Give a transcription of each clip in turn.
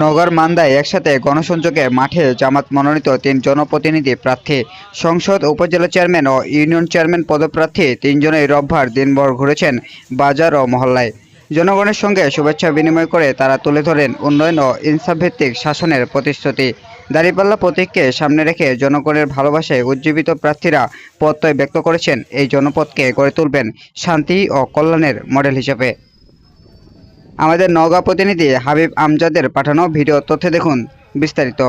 নগর মান্দায় একসাথে গণসংযোগে মাঠে জামাত মনোনীত ৩ জনপ্রতিনিধি প্রার্থী, সংসদ, উপজেলা চেয়ারম্যান ও ইউনিয়ন চেয়ারম্যান পদপ্রার্থী ৩ জনই রোববার দিনভর ঘুরেছেন বাজার ও মহল্লায়। জনগণের সঙ্গে শুভেচ্ছা বিনিময় করে তারা তুলে ধরেন উন্নয়ন ও ইনসাফভিত্তিক শাসনের প্রতিশ্রুতি। দাঁড়িপাল্লা প্রতীককে সামনে রেখে জনগণের ভালোবাসায় উজ্জীবিত প্রার্থীরা প্রত্যয় ব্যক্ত করেছেন এই জনপদকে গড়ে তুলবেন শান্তি ও কল্যাণের মডেল হিসেবে। আমাদের নওগাঁ প্রতিনিধি হাবিব আমজাদের পাঠানো ভিডিও তথ্যে দেখুন বিস্তারিত।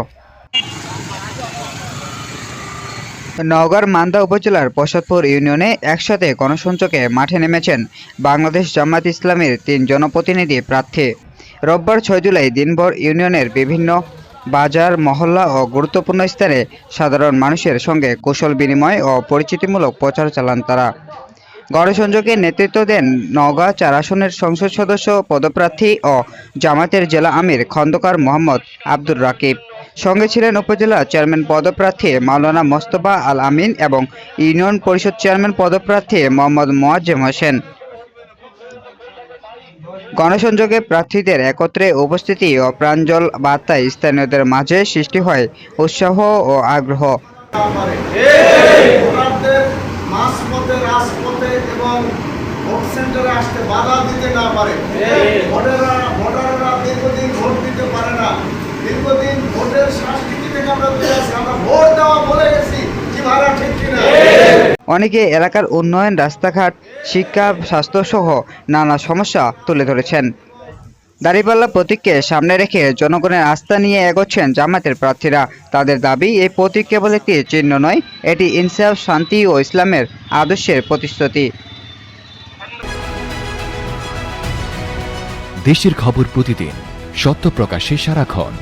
নওগাঁর মান্দা উপজেলার প্রসাদপুর ইউনিয়নে একসাথে গণসংযোগে মাঠে নেমেছেন বাংলাদেশ জামায়াত ইসলামীর ৩ জনপ্রতিনিধি প্রার্থী। রোববার ৬ জুলাই দিনভর ইউনিয়নের বিভিন্ন বাজার, মহল্লা ও গুরুত্বপূর্ণ স্থানে সাধারণ মানুষের সঙ্গে কুশল বিনিময় ও পরিচিতিমূলক প্রচার চালান তারা। গণসংযোগে নেতৃত্ব দেন নওগাঁ ৪ আসনের সংসদ সদস্য পদপ্রার্থী ও জামায়াতের জেলা আমির খন্দকার মোহাম্মদ আব্দুর রাকিব। সঙ্গে ছিলেন উপজেলা চেয়ারম্যান পদপ্রার্থী মাওলানা মোস্তফা আল আমিন এবং ইউনিয়ন পরিষদ চেয়ারম্যান পদপ্রার্থী মোহাম্মদ মোয়াজ্জেম হোসেন। গণসংযোগে প্রার্থীদের একত্রে উপস্থিতি ও প্রাঞ্জল বার্তায় স্থানীয়দের মাঝে সৃষ্টি হয় উৎসাহ ও আগ্রহ। মাঝপথে, রাজপথে এবং ভোট সেন্টারে আসতে বাধা দিতে না পারে। ভোটাররা দীর্ঘদিন ভোট দিতে পারে না। দীর্ঘদিন ভোটের সংস্কৃতি থেকে আমরা দূরে আছি। আমরা ভোট দেওয়া বলে গেছি, কি ভাড়া ঠিক কিনা? অনেকে এলাকার উন্নয়ন, রাস্তাঘাট, শিক্ষা, স্বাস্থ্য সহ নানা সমস্যা তুলে ধরেছেন। দাঁড়িপাল্লা প্রতীককে সামনে রেখে জনগণের আস্থা নিয়ে এগোচ্ছেন জামায়াতের প্রার্থীরা। তাদের দাবি, এই প্রতীক কেবল একটি চিহ্ন নয়, এটি ইনসাফ, শান্তি ও ইসলামের আদর্শের প্রতিশ্রুতি। দেশের খবর প্রতিদিন, সত্য প্রকাশে সারাক্ষণ,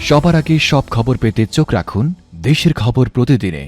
সবার আগে সব খবর পেতে চোখ রাখুন দেশের খবর প্রতিদিনে।